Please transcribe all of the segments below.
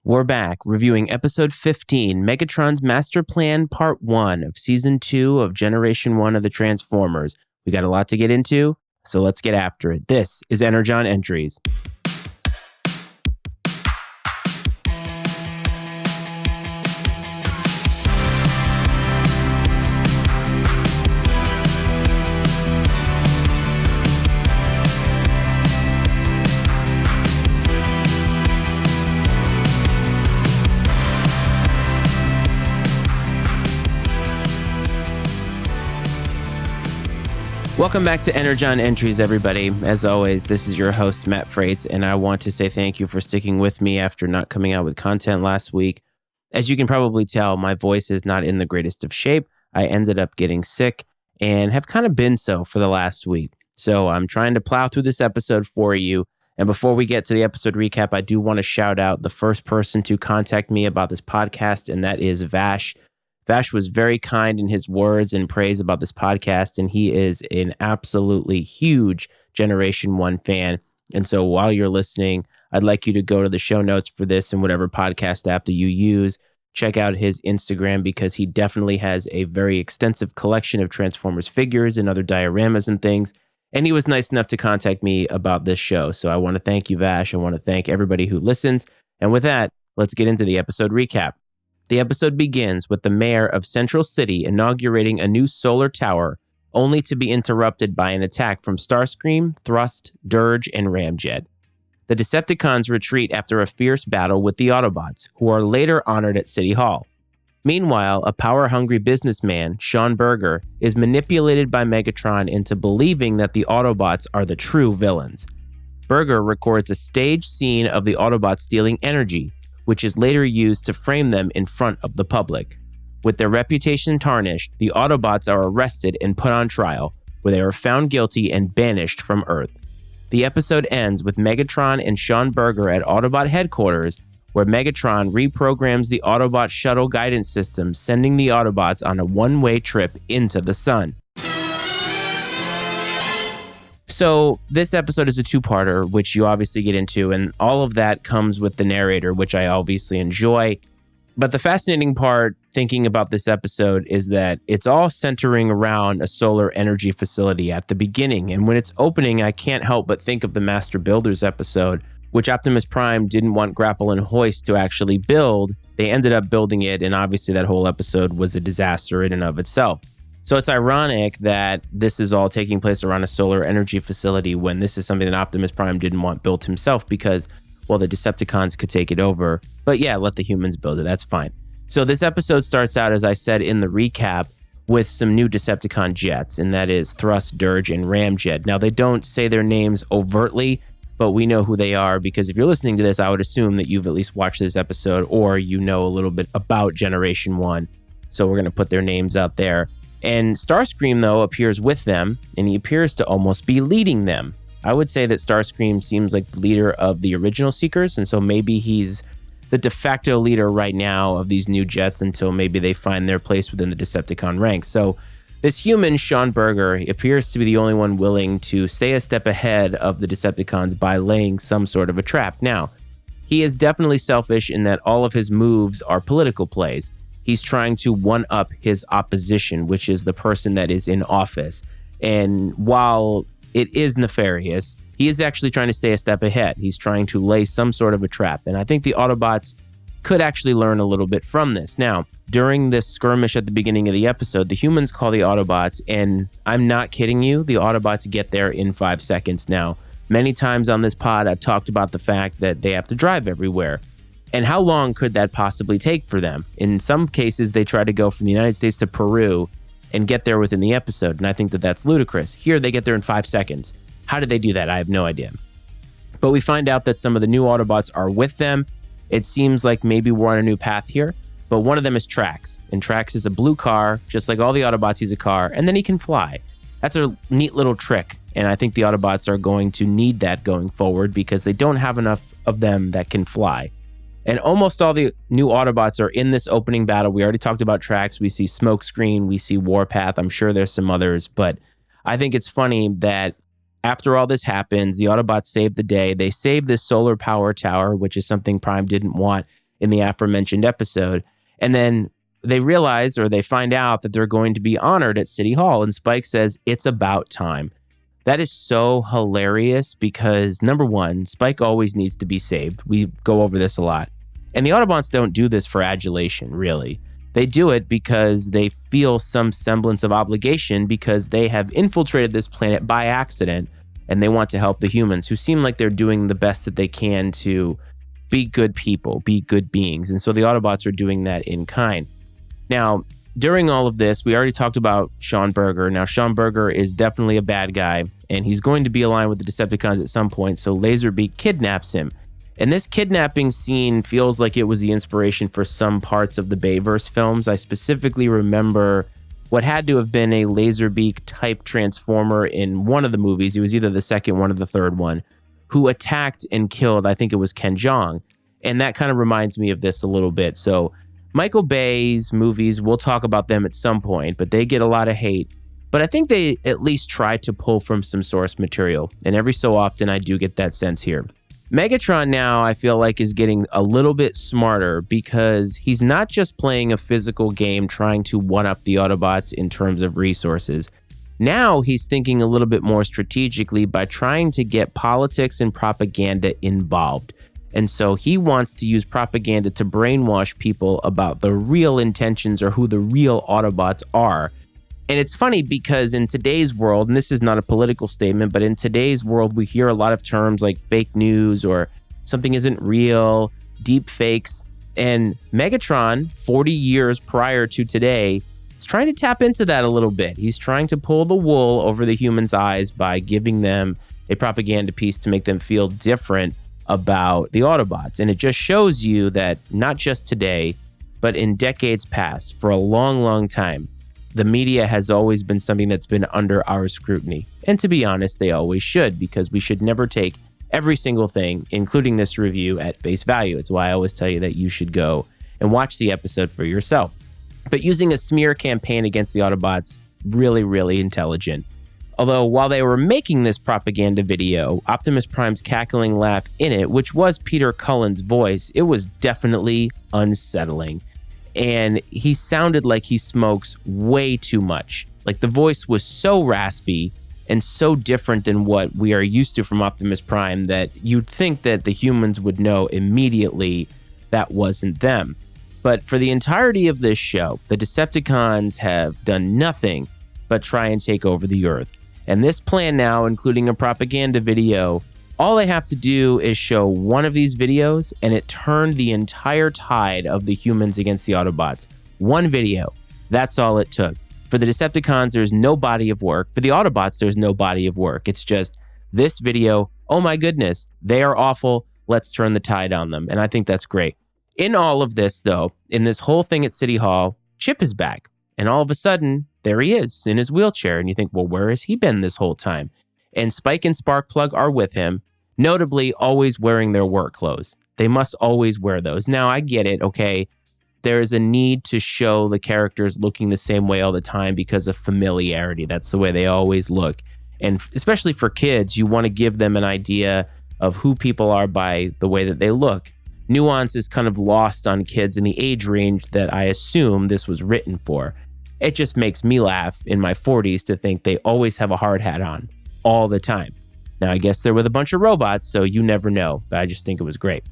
We're back reviewing episode 15, Megatron's Master Plan Part 1 of Season 2 of Generation 1 of the Transformers. We got a lot to get into, so let's get after it. This is Energon Entries. Welcome back to Energon Entries, everybody. As always, this is your host, Matt Freites, and I want to say thank you for sticking with me after not coming out with content last week. As you can probably tell, my voice is not in the greatest of shape. I ended up getting sick and have kind of been so for the last week. So I'm trying to plow through this episode for you. And before we get to the episode recap, I do want to shout out the first person to contact me about this podcast, and that is Vash. Vash was very kind in his words and praise about this podcast, and he is an absolutely huge Generation 1 fan. And so while you're listening, I'd like you to go to the show notes for this in whatever podcast app that you use. Check out his Instagram because he definitely has a very extensive collection of Transformers figures and other dioramas and things. And he was nice enough to contact me about this show. So I want to thank you, Vash. I want to thank everybody who listens. And with that, let's get into the episode recap. The episode begins with the mayor of Central City inaugurating a new solar tower, only to be interrupted by an attack from Starscream, Thrust, Dirge, and Ramjet. The Decepticons retreat after a fierce battle with the Autobots, who are later honored at City Hall. Meanwhile, a power-hungry businessman, Shawn Berger, is manipulated by Megatron into believing that the Autobots are the true villains. Berger records a staged scene of the Autobots stealing energy, which is later used to frame them in front of the public. With their reputation tarnished, the Autobots are arrested and put on trial, where they are found guilty and banished from Earth. The episode ends with Megatron and Shawn Berger at Autobot headquarters, where Megatron reprograms the Autobot shuttle guidance system, sending the Autobots on a one-way trip into the sun. So this episode is a two-parter, which you obviously get into, and all of that comes with the narrator, which I obviously enjoy. But the fascinating part, thinking about this episode, is that it's all centering around a solar energy facility at the beginning. And when it's opening, I can't help but think of the Master Builders episode, which Optimus Prime didn't want Grapple and Hoist to actually build. They ended up building it, and obviously that whole episode was a disaster in and of itself. So it's ironic that this is all taking place around a solar energy facility when this is something that Optimus Prime didn't want built himself because, well, the Decepticons could take it over. But yeah, let the humans build it. That's fine. So this episode starts out, as I said in the recap, with some new Decepticon jets, and that is Thrust, Dirge, and Ramjet. Now, they don't say their names overtly, but we know who they are because if you're listening to this, I would assume that you've at least watched this episode or you know a little bit about Generation 1. So we're going to put their names out there. And Starscream, though, appears with them, and he appears to almost be leading them. I would say that Starscream seems like the leader of the original Seekers, and so maybe he's the de facto leader right now of these new jets until maybe they find their place within the Decepticon ranks. So this human, Shawn Berger, appears to be the only one willing to stay a step ahead of the Decepticons by laying some sort of a trap. Now, he is definitely selfish in that all of his moves are political plays. He's trying to one-up his opposition, which is the person that is in office. And while it is nefarious, he is actually trying to stay a step ahead. He's trying to lay some sort of a trap. And I think the Autobots could actually learn a little bit from this. Now, during this skirmish at the beginning of the episode, the humans call the Autobots, and I'm not kidding you, the Autobots get there in 5 seconds. Now, many times on this pod, I've talked about the fact that they have to drive everywhere. And how long could that possibly take for them? In some cases, they try to go from the United States to Peru and get there within the episode, and I think that that's ludicrous. Here, they get there in 5 seconds. How did they do that? I have no idea. But we find out that some of the new Autobots are with them. It seems like maybe we're on a new path here, but one of them is Trax, and Trax is a blue car, just like all the Autobots, he's a car, and then he can fly. That's a neat little trick, and I think the Autobots are going to need that going forward because they don't have enough of them that can fly. And almost all the new Autobots are in this opening battle. We already talked about Trax. We see Smokescreen. We see Warpath. I'm sure there's some others. But I think it's funny that after all this happens, the Autobots save the day. They save this solar power tower, which is something Prime didn't want. in the aforementioned episode. And then they realize, or they find out, that they're going to be honored at City Hall. And Spike says, it's about time. That is so hilarious because, number one, Spike always needs to be saved. We go over this a lot. And the Autobots don't do this for adulation, really. They do it because they feel some semblance of obligation because they have infiltrated this planet by accident and they want to help the humans who seem like they're doing the best that they can to be good people, be good beings. And so the Autobots are doing that in kind. Now, during all of this, we already talked about Shawn Berger. Now, Shawn Berger is definitely a bad guy and he's going to be aligned with the Decepticons at some point. So Laserbeak kidnaps him. And this kidnapping scene feels like it was the inspiration for some parts of the Bayverse films. I specifically remember what had to have been a Laserbeak type transformer in one of the movies. It was either the second one or the third one, who attacked and killed, I think it was Ken Jeong. And that kind of reminds me of this a little bit. So Michael Bay's movies, we'll talk about them at some point, but they get a lot of hate. But I think they at least try to pull from some source material. And every so often, I do get that sense here. Megatron now, I feel like, is getting a little bit smarter because he's not just playing a physical game trying to one-up the Autobots in terms of resources. Now he's thinking a little bit more strategically by trying to get politics and propaganda involved. And so he wants to use propaganda to brainwash people about the real intentions or who the real Autobots are. And it's funny because in today's world, and this is not a political statement, but in today's world, we hear a lot of terms like fake news or something isn't real, deep fakes. And Megatron, 40 years prior to today, is trying to tap into that a little bit. He's trying to pull the wool over the humans' eyes by giving them a propaganda piece to make them feel different about the Autobots. And it just shows you that not just today, but in decades past, for a long, long time, the media has always been something that's been under our scrutiny. And to be honest, they always should, because we should never take every single thing, including this review, at face value. It's why I always tell you that you should go and watch the episode for yourself. But using a smear campaign against the Autobots, really, really intelligent. Although while they were making this propaganda video, Optimus Prime's cackling laugh in it, which was Peter Cullen's voice, it was definitely unsettling. And he sounded like he smokes way too much. Like the voice was so raspy and so different than what we are used to from Optimus Prime that you'd think that the humans would know immediately that wasn't them. But for the entirety of this show, the Decepticons have done nothing but try and take over the Earth. And this plan now, including a propaganda video, all they have to do is show one of these videos and it turned the entire tide of the humans against the Autobots. One video. That's all it took. For the Decepticons, there's no body of work. For the Autobots, there's no body of work. It's just this video. Oh my goodness, they are awful. Let's turn the tide on them. And I think that's great. In all of this, though, in this whole thing at City Hall, Chip is back. And all of a sudden, there he is in his wheelchair. And you think, well, where has he been this whole time? And Spike and Sparkplug are with him, notably always wearing their work clothes. They must always wear those. Now, I get it, okay? There is a need to show the characters looking the same way all the time because of familiarity. That's the way they always look. And especially for kids, you want to give them an idea of who people are by the way that they look. Nuance is kind of lost on kids in the age range that I assume this was written for. It just makes me laugh in my 40s to think they always have a hard hat on all the time. Now, I guess they're with a bunch of robots, so you never know, but I just think it was great.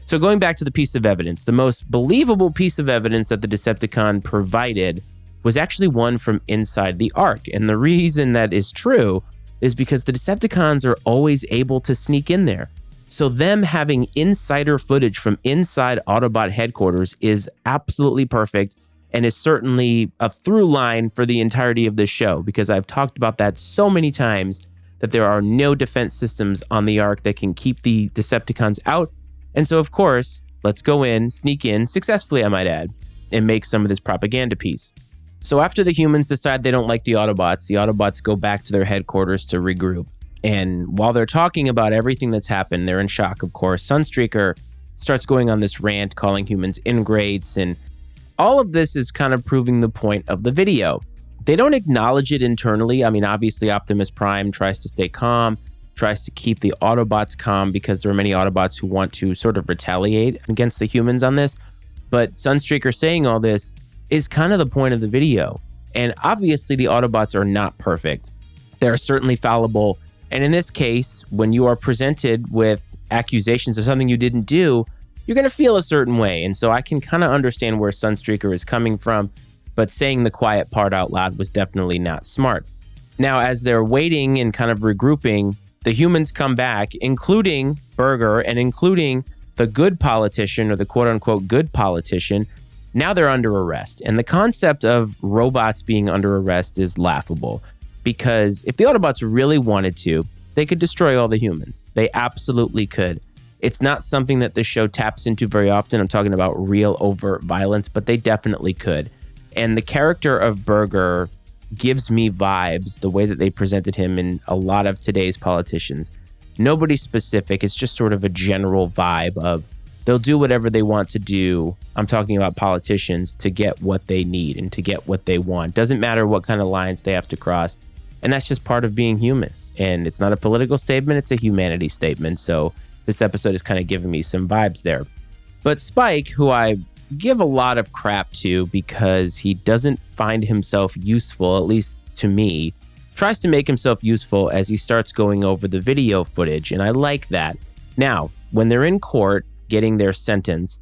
So going back to the piece of evidence, the most believable piece of evidence that the Decepticon provided was actually one from inside the Ark. And the reason that is true is because the Decepticons are always able to sneak in there. So them having insider footage from inside Autobot headquarters is absolutely perfect and is certainly a through line for the entirety of this show, because I've talked about that so many times that there are no defense systems on the Ark that can keep the Decepticons out. And so, of course, let's go in, sneak in, successfully, I might add, and make some of this propaganda piece. So after the humans decide they don't like the Autobots go back to their headquarters to regroup. And while they're talking about everything that's happened, they're in shock, of course. Sunstreaker starts going on this rant, calling humans ingrates, and all of this is kind of proving the point of the video. They don't acknowledge it internally. I mean, obviously, Optimus Prime tries to stay calm, tries to keep the Autobots calm because there are many Autobots who want to sort of retaliate against the humans on this. But Sunstreaker saying all this is kind of the point of the video. And obviously the Autobots are not perfect. They're certainly fallible. And in this case, when you are presented with accusations of something you didn't do, you're going to feel a certain way. And so I can kind of understand where Sunstreaker is coming from, but saying the quiet part out loud was definitely not smart. Now, as they're waiting and kind of regrouping, the humans come back, including Berger and including the good politician, or the quote-unquote good politician. Now they're under arrest. And the concept of robots being under arrest is laughable, because if the Autobots really wanted to, they could destroy all the humans. They absolutely could. It's not something that the show taps into very often. I'm talking about real overt violence, but they definitely could. And the character of Berger gives me vibes, the way that they presented him in a lot of today's politicians. Nobody specific. It's just sort of a general vibe of they'll do whatever they want to do. I'm talking about politicians to get what they need and to get what they want. Doesn't matter what kind of lines they have to cross. And that's just part of being human. And it's not a political statement. It's a humanity statement. So this episode is kind of giving me some vibes there. But Spike, who I give a lot of crap to because he doesn't find himself useful, at least to me, tries to make himself useful as he starts going over the video footage, and I like that. Now, when they're in court getting their sentence,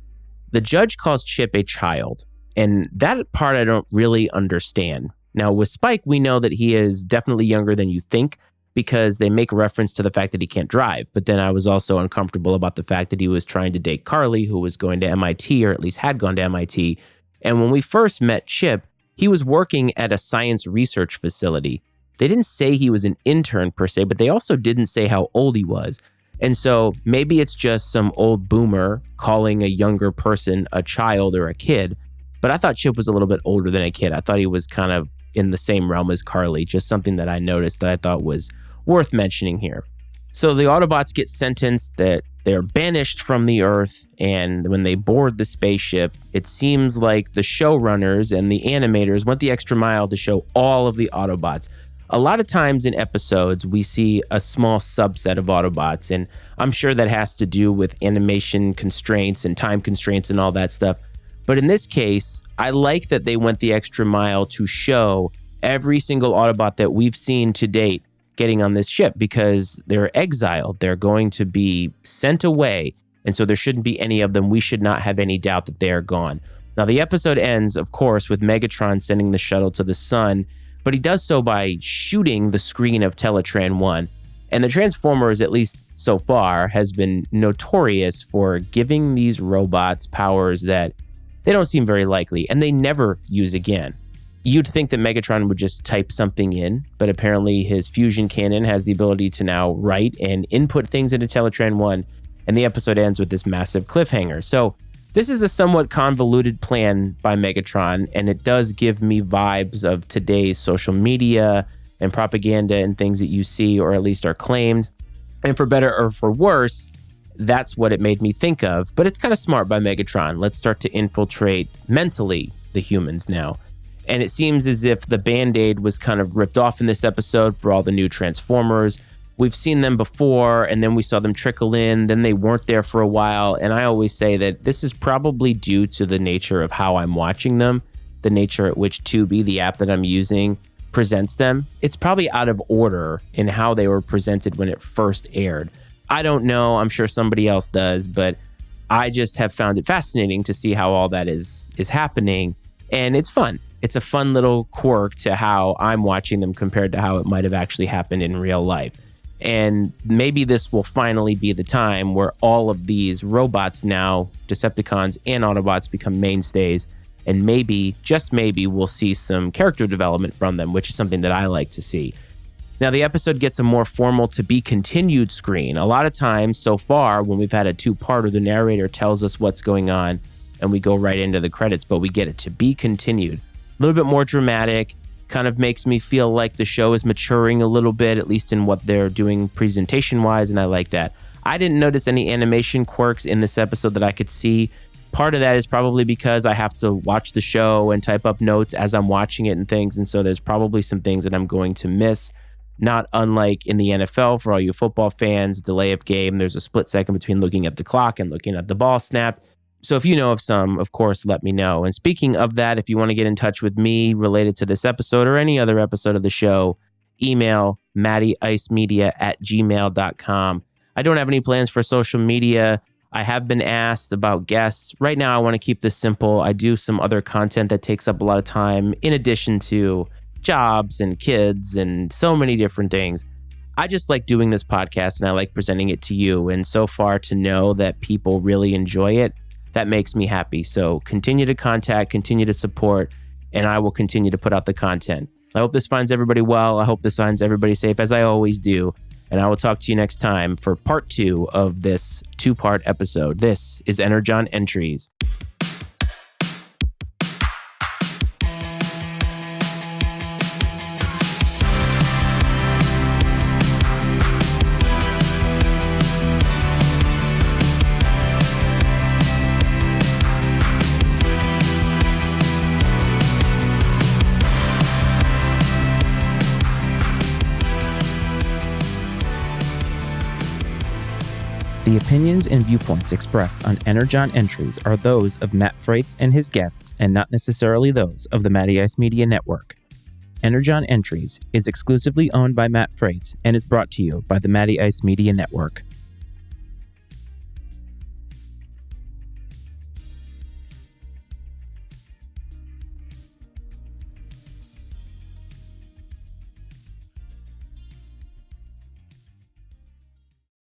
the judge calls Chip a child, and that part I don't really understand. Now, with Spike, we know that he is definitely younger than you think because they make reference to the fact that he can't drive, but then I was also uncomfortable about the fact that he was trying to date Carly, who was going to MIT, or at least had gone to MIT, and when we first met Chip, he was working at a science research facility. They didn't say he was an intern per se, but they also didn't say how old he was. And so maybe it's just some old boomer calling a younger person a child or a kid. But I thought Chip was a little bit older than a kid. I thought he was kind of in the same realm as Carly, just something that I noticed that I thought was worth mentioning here. So the Autobots get sentenced that they're banished from the Earth, and when they board the spaceship, it seems like the showrunners and the animators went the extra mile to show all of the Autobots. A lot of times in episodes, we see a small subset of Autobots, and I'm sure that has to do with animation constraints and time constraints and all that stuff. But in this case, I like that they went the extra mile to show every single Autobot that we've seen to date getting on this ship, because they're exiled. They're going to be sent away, and so there shouldn't be any of them. We should not have any doubt that they are gone. Now, the episode ends, of course, with Megatron sending the shuttle to the sun, but he does so by shooting the screen of Teletran 1. And the Transformers, at least so far, has been notorious for giving these robots powers that they don't seem very likely, and they never use again. You'd think that Megatron would just type something in, but apparently his fusion cannon has the ability to now write and input things into Teletran 1, and the episode ends with this massive cliffhanger. So this is a somewhat convoluted plan by Megatron, and it does give me vibes of today's social media and propaganda and things that you see, or at least are claimed. And for better or for worse, that's what it made me think of. But it's kind of smart by Megatron. Let's start to infiltrate mentally the humans now. And it seems as if the Band-Aid was kind of ripped off in this episode for all the new Transformers. We've seen them before, and then we saw them trickle in, then they weren't there for a while, and I always say that this is probably due to the nature of how I'm watching them, the nature at which Tubi, the app that I'm using, presents them. It's probably out of order in how they were presented when it first aired. I don't know, I'm sure somebody else does, but I just have found it fascinating to see how all that is happening, and it's fun. It's a fun little quirk to how I'm watching them compared to how it might have actually happened in real life. And maybe this will finally be the time where all of these robots now, Decepticons and Autobots, become mainstays. And maybe, just maybe, we'll see some character development from them, which is something that I like to see. Now, the episode gets a more formal to be continued screen. A lot of times so far, when we've had a two-parter, the narrator tells us what's going on and we go right into the credits, but we get it to be continued. A little bit more dramatic. Kind of makes me feel like the show is maturing a little bit, at least in what they're doing presentation-wise, and I like that. I didn't notice any animation quirks in this episode that I could see. Part of that is probably because I have to watch the show and type up notes as I'm watching it and things, and so there's probably some things that I'm going to miss. Not unlike in the NFL for all you football fans, delay of game, there's a split second between looking at the clock and looking at the ball snap. So if you know of some, of course, let me know. And speaking of that, if you want to get in touch with me related to this episode or any other episode of the show, email mattyicemedia@gmail.com. I don't have any plans for social media. I have been asked about guests. Right now, I want to keep this simple. I do some other content that takes up a lot of time in addition to jobs and kids and so many different things. I just like doing this podcast and I like presenting it to you. And so far to know that people really enjoy it, that makes me happy. So continue to contact, continue to support, and I will continue to put out the content. I hope this finds everybody well. I hope this finds everybody safe, as I always do. And I will talk to you next time for part 2 of this 2-part episode. This is Energon Entries. The opinions and viewpoints expressed on Energon Entries are those of Matt Freitz and his guests and not necessarily those of the Matty Ice Media Network. Energon Entries is exclusively owned by Matt Freitz and is brought to you by the Matty Ice Media Network.